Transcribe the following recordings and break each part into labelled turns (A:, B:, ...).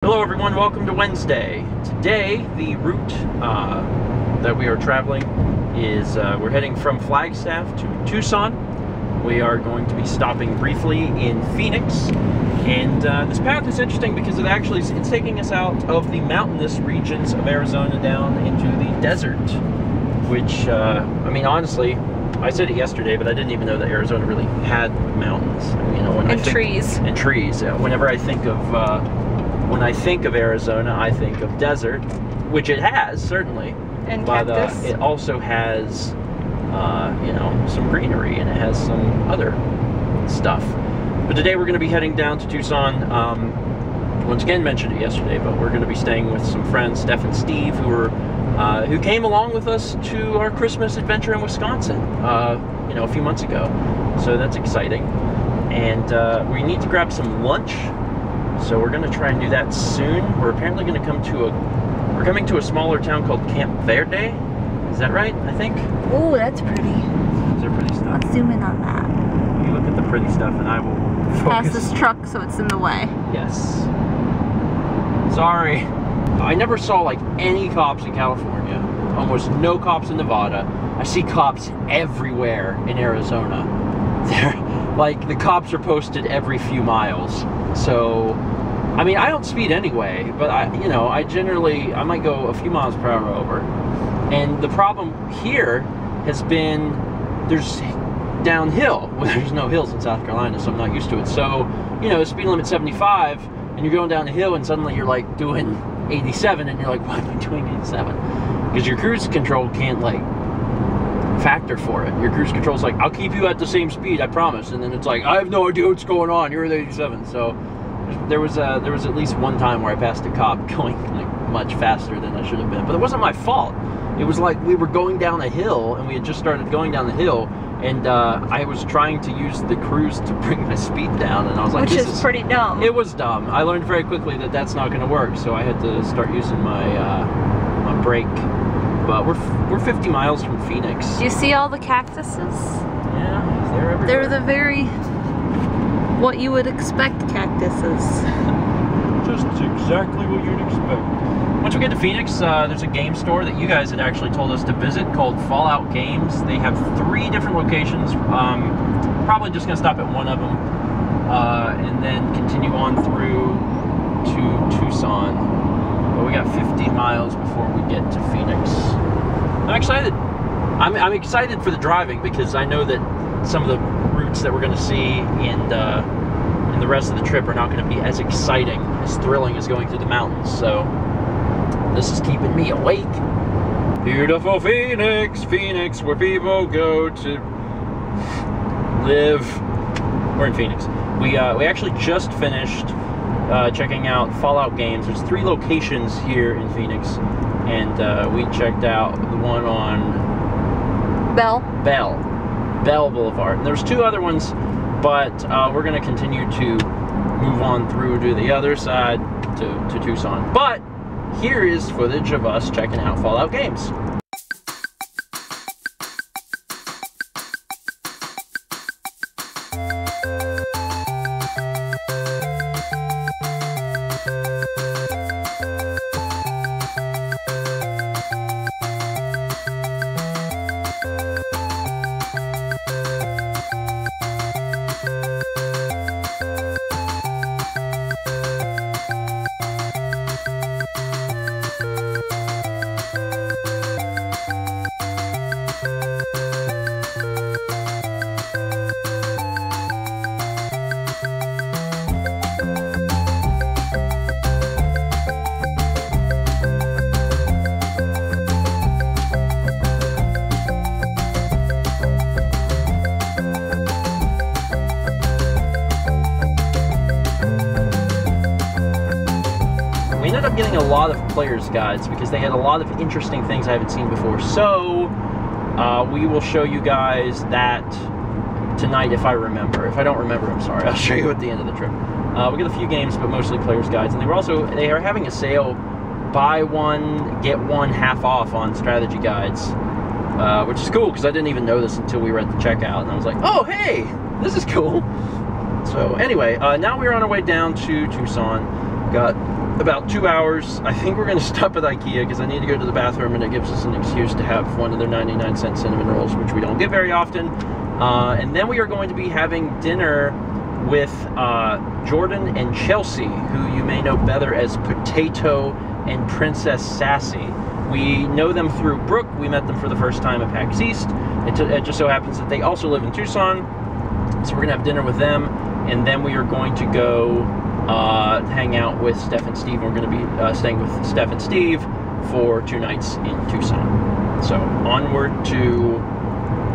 A: Hello everyone, welcome to Wednesday. Today, the route that we are traveling is, we're heading from Flagstaff to Tucson. We are going to be stopping briefly in Phoenix. And this path is interesting because it's taking us out of the mountainous regions of Arizona down into the desert. Which, I mean, honestly, I said it yesterday, but I didn't even know that Arizona really had mountains. You know,
B: and trees.
A: And trees. Whenever I think of when I think of Arizona, I think of desert, which it has, certainly.
B: And
A: but
B: cactus.
A: it also has, you know, some greenery, and it has some other stuff. But today we're going to be heading down to Tucson. Once again, mentioned it yesterday, but we're going to be staying with some friends, Steph and Steve, who came along with us to our Christmas adventure in Wisconsin, you know, a few months ago. So that's exciting. And we need to grab some lunch. So we're going to try and do that soon. We're apparently going to come to we're coming to a smaller town called Camp Verde. Is that right, I think?
B: Oh, that's pretty.
A: Is there pretty stuff?
B: Let's zoom in on that.
A: You look at the pretty stuff and I will focus.
B: Past this truck so it's in the way.
A: Yes. Sorry. I never saw like any cops in California. Almost no cops in Nevada. I see cops everywhere in Arizona. They're like, the cops are posted every few miles. So, I mean, I don't speed anyway, but I might go a few miles per hour over. And the problem here has been, there's downhill. Well, there's no hills in South Carolina, so I'm not used to it. So, you know, speed limit 75, and you're going down the hill, and suddenly you're like doing 87, and you're like, why am I doing 87? Because your cruise control can't like factor for it. Your cruise control's like, I'll keep you at the same speed, I promise. And then it's like, I have no idea what's going on. You're at 87. So there was at least one time where I passed a cop going like much faster than I should have been. But it wasn't my fault. It was like we were going down a hill, and we had just started going down the hill, and I was trying to use the cruise to bring my speed down, and I was like,
B: which is pretty dumb.
A: It was dumb. I learned very quickly that that's not going to work, so I had to start using my my brake. But we're 50 miles from Phoenix.
B: Do you see all the cactuses?
A: Yeah, they're everywhere.
B: They're the very, what you would expect cactuses.
A: Just exactly what you'd expect. Once we get to Phoenix, there's a game store that you guys had actually told us to visit called Fallout Games. They have 3 different locations. Probably just going to stop at one of them. And then continue on through to Tucson. But we got 50 miles before we get to Phoenix. I'm excited. I'm excited for the driving because I know that some of the routes that we're going to see in the rest of the trip are not going to be as exciting, as thrilling as going through the mountains. So this is keeping me awake. Beautiful Phoenix, Phoenix, where people go to live. We're in Phoenix. We actually just finished checking out Fallout Games. There's 3 locations here in Phoenix, and we checked out the one on Bell Boulevard. And there's 2 other ones, but we're going to continue to move on through to the other side to Tucson. But here is footage of us checking out Fallout Games. Ended up getting a lot of players' guides because they had a lot of interesting things I haven't seen before. So we will show you guys that tonight if I remember. If I don't remember, I'm sorry. I'll show you at the end of the trip. We get a few games, but mostly players' guides. And they are having a sale, buy one, get one half off on strategy guides, which is cool because I didn't even know this until we were at the checkout. And I was like, oh, hey, this is cool. So anyway, now we're on our way down to Tucson. Got about 2 hours. I think we're gonna stop at IKEA because I need to go to the bathroom, and it gives us an excuse to have one of their 99-cent cinnamon rolls, which we don't get very often. And then we are going to be having dinner with Jordan and Chelsea, who you may know better as Potato and Princess Sassy. We know them through Brooke. We met them for the first time at PAX East. It just so happens that they also live in Tucson, so we're gonna have dinner with them, and then we are going to go hang out with Steph and Steve. We're gonna be staying with Steph and Steve for 2 nights in Tucson. So onward to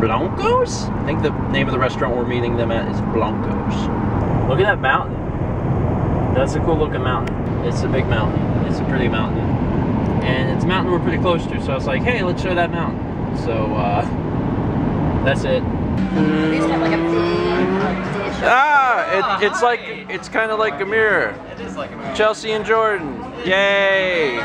A: Blancos? I think the name of the restaurant we're meeting them at is Blancos. Look at that mountain. That's a cool looking mountain. It's a big mountain. It's a pretty mountain. And it's a mountain we're pretty close to, so I was like, hey, let's show that mountain. So, that's it.
C: They used to have like a big dish.
A: It's like, it's kind of like a mirror.
D: It is like a mirror.
A: Chelsea and Jordan. Yay!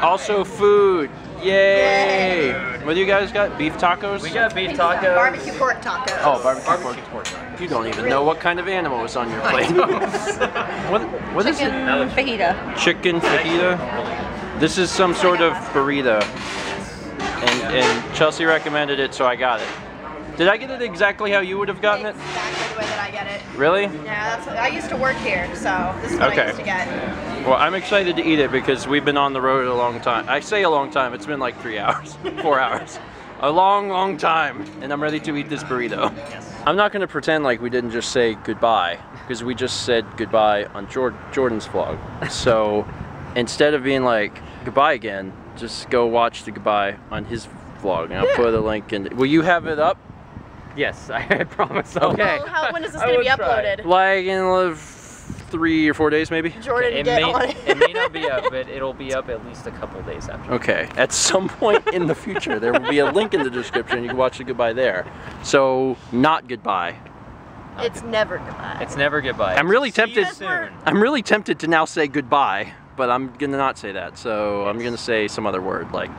A: Also food. Yay! What do you guys got? Beef tacos?
D: We got beef tacos.
C: Barbecue pork tacos.
A: Oh, barbecue pork. You don't even know what kind of animal is on your plate. What is it?
B: Chicken fajita.
A: Chicken fajita? This is some sort of burrito. And Chelsea recommended it, so I got it. Did I get it exactly how you would have gotten it?
C: Exactly the way that I get it.
A: Really?
C: Yeah, that's what, I used to work here, so this is what I used to get.
A: Well, I'm excited to eat it because we've been on the road a long time. I say a long time, it's been like 3 hours, 4 hours. A long, long time, and I'm ready to eat this burrito.
D: Yes.
A: I'm not gonna pretend like we didn't just say goodbye, because we just said goodbye on Jordan's vlog. So instead of being like, goodbye again, just go watch the goodbye on his vlog, and I'll put a link in. Will you have it up?
D: Yes, I promise.
A: Okay.
C: Well, when is this going to be uploaded?
A: Like in 3 or 4 days, maybe?
C: Jordan,
D: It
C: get
D: may,
C: on it.
D: it may not be up, but it'll be up at least a couple days after.
A: Okay, at some point in the future, there will be a link in the description. You can watch the goodbye there. So, not goodbye.
C: It's never goodbye.
D: It's never goodbye.
A: I'm really
D: See you
A: tempted.
D: soon.
A: I'm really tempted to now say goodbye, but I'm gonna not say that. So I'm gonna say some other word like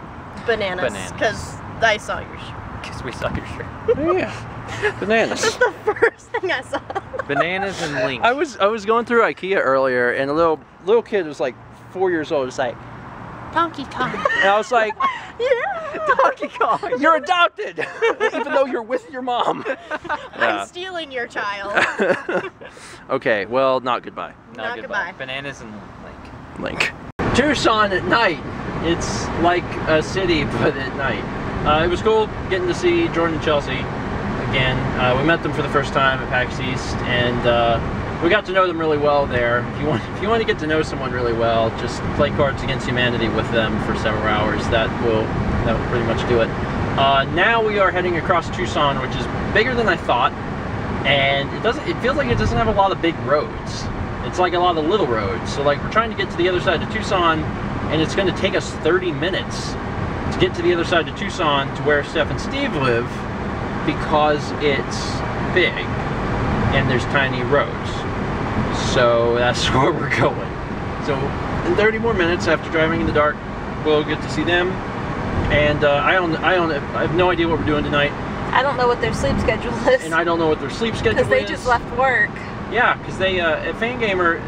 C: Bananas.
D: Bananas.
C: Because I saw your shirt.
D: Because we saw your shirt.
A: yeah, bananas.
C: That's the first thing I saw.
D: Bananas and Link.
A: I was going through IKEA earlier, and a little kid was like 4 years old. Was like,
B: Donkey Kong.
A: and I was like,
C: Yeah.
A: Donkey Kong, you're adopted, even though you're with your mom.
C: I'm stealing your child.
A: Okay, well, not goodbye.
C: Not goodbye.
D: Bananas and Link.
A: Link. Tucson at night. It's like a city, but at night. It was cool getting to see Jordan and Chelsea again. We met them for the first time at PAX East, and we got to know them really well there. If you want to get to know someone really well, just play Cards Against Humanity with them for several hours. That will pretty much do it. Now we are heading across Tucson, which is bigger than I thought, and it feels like it doesn't have a lot of big roads. It's like a lot of little roads. So like we're trying to get to the other side of Tucson, and it's going to take us 30 minutes to get to the other side of Tucson to where Steph and Steve live, because it's big and there's tiny roads. So that's where we're going. So in 30 more minutes after driving in the dark, we'll get to see them. And I have no idea what we're doing tonight.
B: I don't know what their sleep schedule is.
A: And I don't know what their sleep schedule is.
B: Because they just left work.
A: Yeah, because they at Fangamer,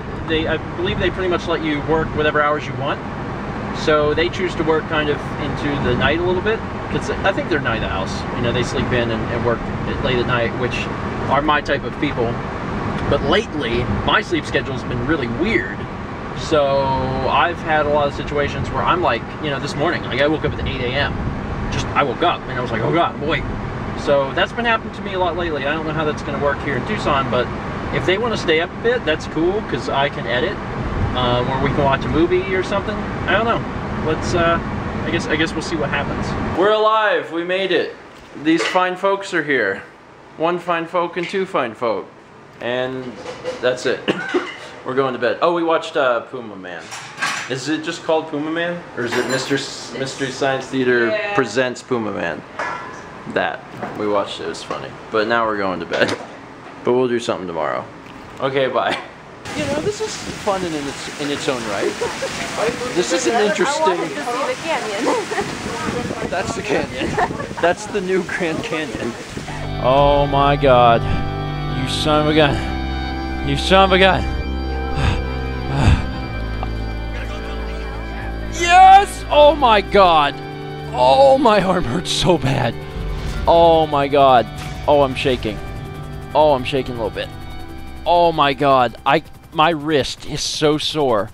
A: I believe they pretty much let you work whatever hours you want. So they choose to work kind of into the night a little bit, because I think they're night owls. You know, they sleep in and work late at night, which are my type of people. But lately, my sleep schedule's been really weird. So I've had a lot of situations where I'm like, you know, this morning, like I woke up at 8 a.m. I woke up and I was like, oh God, boy. So that's been happening to me a lot lately. I don't know how that's going to work here in Tucson, but if they want to stay up a bit, that's cool, because I can edit. Or we can watch a movie or something. I don't know. Let's, I guess we'll see what happens. We're alive. We made it. These fine folks are here. One fine folk and two fine folk. And that's it. We're going to bed. Oh, we watched Puma Man. Is it just called Puma Man? Or is it Mystery Science Theater Presents Puma Man? That. We watched it. It was funny. But now we're going to bed. But we'll do something tomorrow. Okay, bye. You know, this is fun in its own right. This is an interesting...
B: I wanted to see the canyon.
A: That's the canyon. That's the new Grand Canyon. Oh my God. You son of a gun. You son of a gun. Oh my god. Oh, my arm hurts so bad. Oh my god. Oh, I'm shaking. Oh, I'm shaking a little bit. Oh my god. My wrist is so sore.